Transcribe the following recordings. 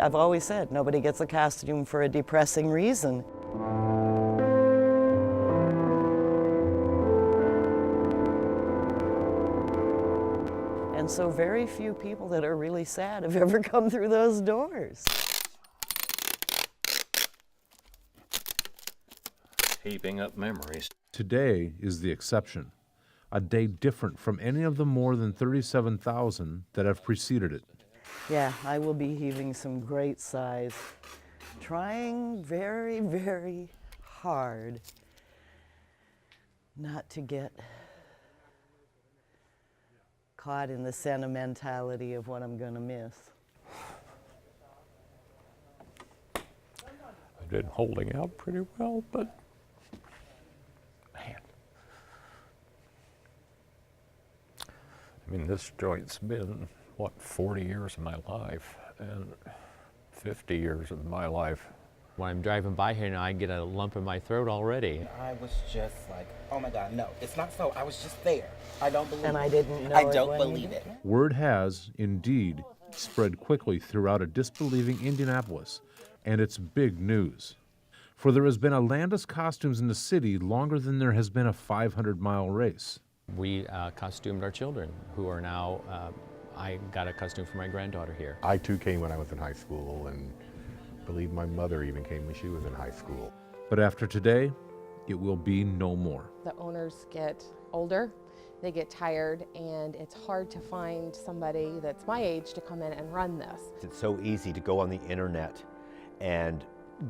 I've always said nobody gets a costume for a depressing reason. And so very few people that are really sad have ever come through those doors. Heaping up memories. Today is the exception, a day different from any of the more than 37,000 that have preceded it. Yeah, I will be heaving some great sighs, trying very, very hard not to get caught in the sentimentality of what I'm going to miss. I've been holding out pretty well, but man. I mean, this joint's been, what, 40 years of my life and 50 years of my life. When I'm driving by here now, I get a lump in my throat already. I was just like, oh my God, no, it's not so. I was just there. I don't believe it. And I didn't know I it don't when believe you it. Word has, indeed, spread quickly throughout a disbelieving Indianapolis, and it's big news. For there has been a Landis Costumes in the city longer than there has been a 500-mile race. We costumed our children, who are now, I got a costume for my granddaughter here. I too came when I was in high school, and I believe my mother even came when she was in high school. But after today, it will be no more. The owners get older, they get tired, and it's hard to find somebody that's my age to come in and run this. It's so easy to go on the internet and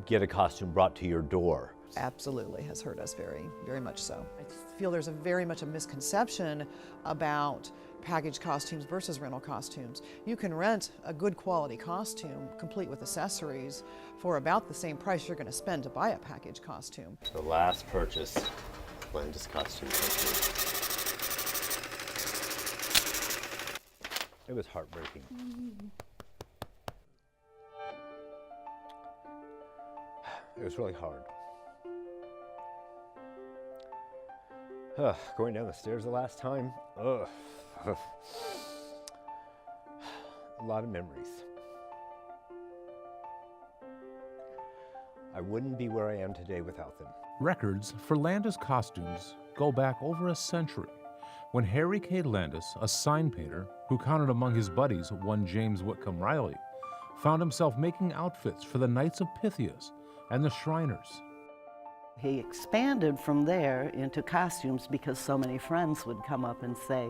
get a costume brought to your door. Absolutely has hurt us very, very much so. I feel there's very much a misconception about packaged costumes versus rental costumes. You can rent a good quality costume, complete with accessories, for about the same price you're going to spend to buy a packaged costume. The last purchase, Landis Costumes. It was heartbreaking. It was really hard. Going down the stairs the last time, a lot of memories. I wouldn't be where I am today without them. Records for Landis Costumes go back over a century, when Harry K. Landis, a sign painter who counted among his buddies one James Whitcomb Riley, found himself making outfits for the Knights of Pythias and the Shriners. He expanded from there into costumes because so many friends would come up and say,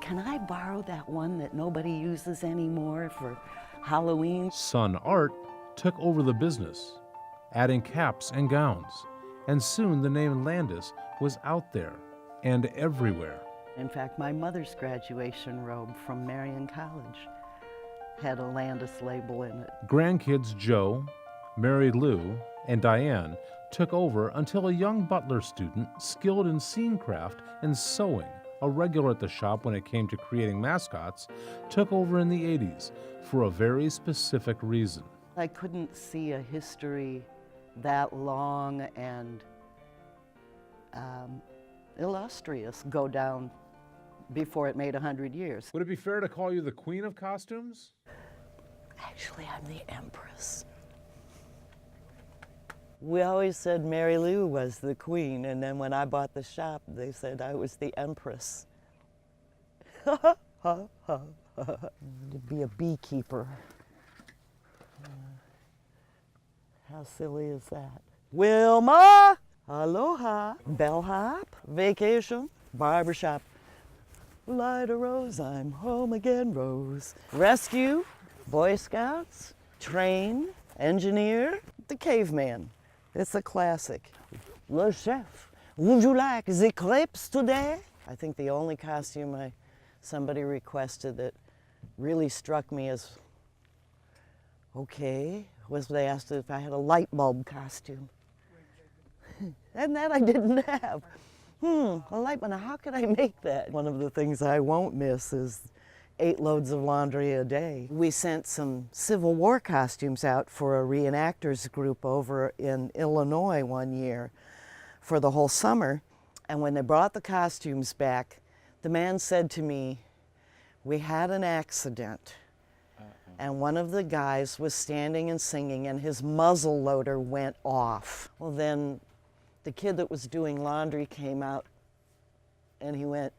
can I borrow that one that nobody uses anymore for Halloween? Sun Art took over the business, adding caps and gowns, and soon the name Landis was out there and everywhere. In fact, my mother's graduation robe from Marion College had a Landis label in it. Grandkids Joe, Mary Lou, and Diane took over until a young Butler student skilled in scene craft and sewing, a regular at the shop when it came to creating mascots, took over in the 80s for a very specific reason. I couldn't see a history that long and illustrious go down before it made 100 years. Would it be fair to call you the Queen of Costumes? Actually, I'm the Empress. We always said Mary Lou was the queen, and then when I bought the shop, they said I was the Empress. To be a beekeeper. How silly is that? Wilma! Aloha! Bellhop! Vacation! Barbershop! Light a rose, I'm home again, Rose. Rescue! Boy Scouts! Train! Engineer! The caveman. It's a classic. Le chef, would you like the crepes today? I think the only costume somebody requested that really struck me as okay was they asked if I had a light bulb costume. And that I didn't have. A light bulb, now how could I make that? One of the things I won't miss is 8 loads of laundry a day. We sent some Civil War costumes out for a reenactors group over in Illinois one year for the whole summer. And when they brought the costumes back, the man said to me, we had an accident. and one of the guys was standing and singing, and his muzzle loader went off. Well, then the kid that was doing laundry came out, and he went,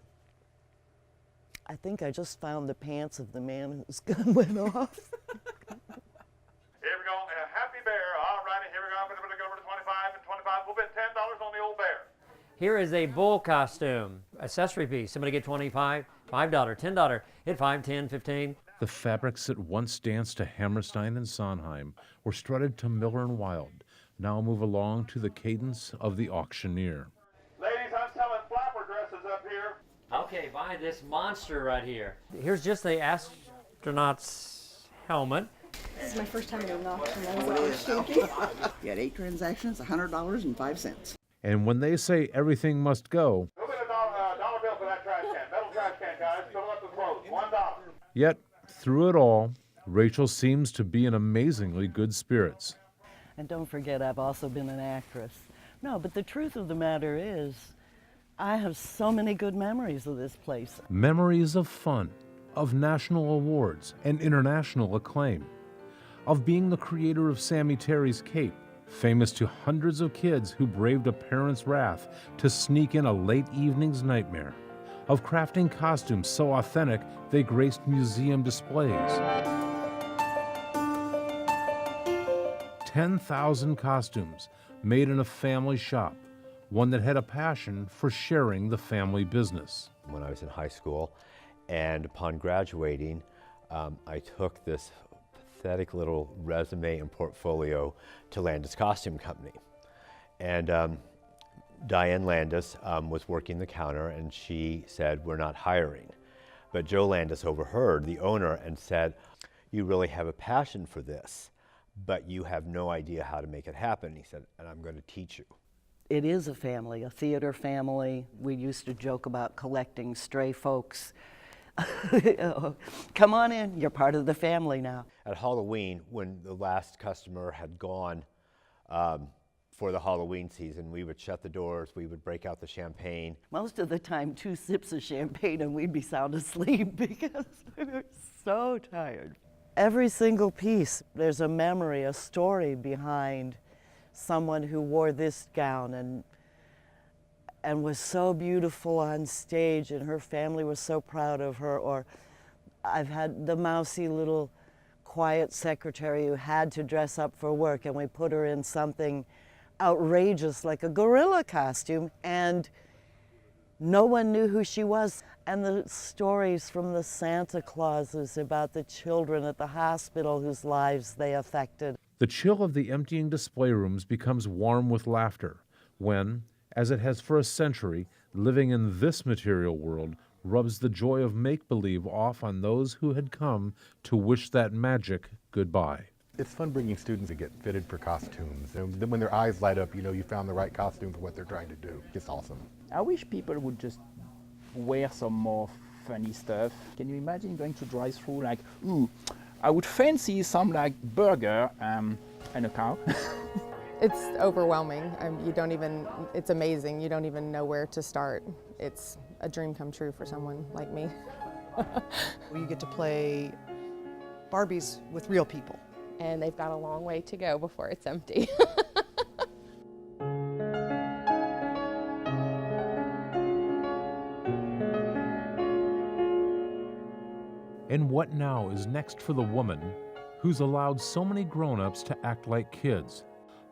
"I think I just found the pants of the man whose gun went off." Here we go, Happy Bear. All righty, here we go. I'm going to go over to 25, and 25 will bid $10 on the old bear. Here is a bull costume, accessory piece. Somebody get $25, $5, $10, hit 5, 10, 15. The fabrics that once danced to Hammerstein and Sondheim were strutted to Miller and Wild, now move along to the cadence of the auctioneer. Ladies, I'm selling flapper dresses up here. Okay, buy this monster right here. Here's just the astronaut's helmet. This is my first time at an auction. I was shaking. You had 8 transactions, $100.05. And when they say everything must go, Go get a dollar bill for that trash can. Metal trash can, guys. Fill it up with clothes. $1. yet through it all, Rachel seems to be in amazingly good spirits. And don't forget, I've also been an actress. No, but the truth of the matter is, I have so many good memories of this place. Memories of fun, of national awards and international acclaim, of being the creator of Sammy Terry's cape, famous to hundreds of kids who braved a parent's wrath to sneak in a late evening's nightmare, of crafting costumes so authentic they graced museum displays. 10,000 costumes made in a family shop, one that had a passion for sharing the family business. When I was in high school, and upon graduating, I took this pathetic little resume and portfolio to Landis Costume Company. And Diane Landis was working the counter, and she said, "We're not hiring." But Joe Landis overheard, the owner, and said, "You really have a passion for this, but you have no idea how to make it happen." He said, "And I'm going to teach you." It is a family, a theater family. We used to joke about collecting stray folks. Come on in, you're part of the family now. At Halloween, when the last customer had gone for the Halloween season, we would shut the doors, we would break out the champagne. Most of the time, 2 sips of champagne and we'd be sound asleep because we were so tired. Every single piece, there's a memory, a story behind someone who wore this gown and was so beautiful on stage, and her family was so proud of her. Or I've had the mousy little quiet secretary who had to dress up for work, and we put her in something outrageous like a gorilla costume, and no one knew who she was. And the stories from the Santa Clauses about the children at the hospital whose lives they affected. The chill of the emptying display rooms becomes warm with laughter when, as it has for a century, living in this material world rubs the joy of make-believe off on those who had come to wish that magic goodbye. It's fun bringing students to get fitted for costumes. And then when their eyes light up, you know you found the right costume for what they're trying to do. It's awesome. I wish people would just wear some more funny stuff. Can you imagine going to drive-through like, ooh, I would fancy some like burger and a cow. It's overwhelming. You don't even, it's amazing. You don't even know where to start. It's a dream come true for someone like me. You get to play Barbies with real people. And they've got a long way to go before it's empty. And what now is next for the woman who's allowed so many grown-ups to act like kids,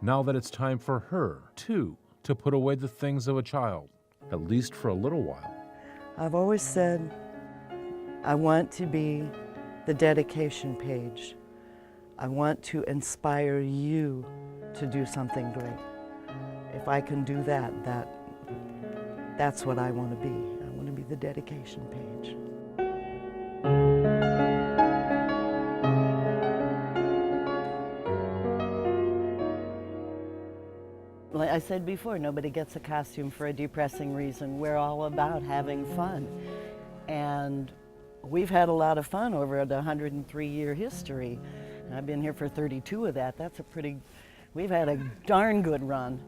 now that it's time for her, too, to put away the things of a child, at least for a little while? I've always said I want to be the dedication page. I want to inspire you to do something great. If I can do that, that's what I want to be. I want to be the dedication page. Like I said before, nobody gets a costume for a depressing reason. We're all about having fun. And we've had a lot of fun over the 103-year history. And I've been here for 32 of that. We've had a darn good run.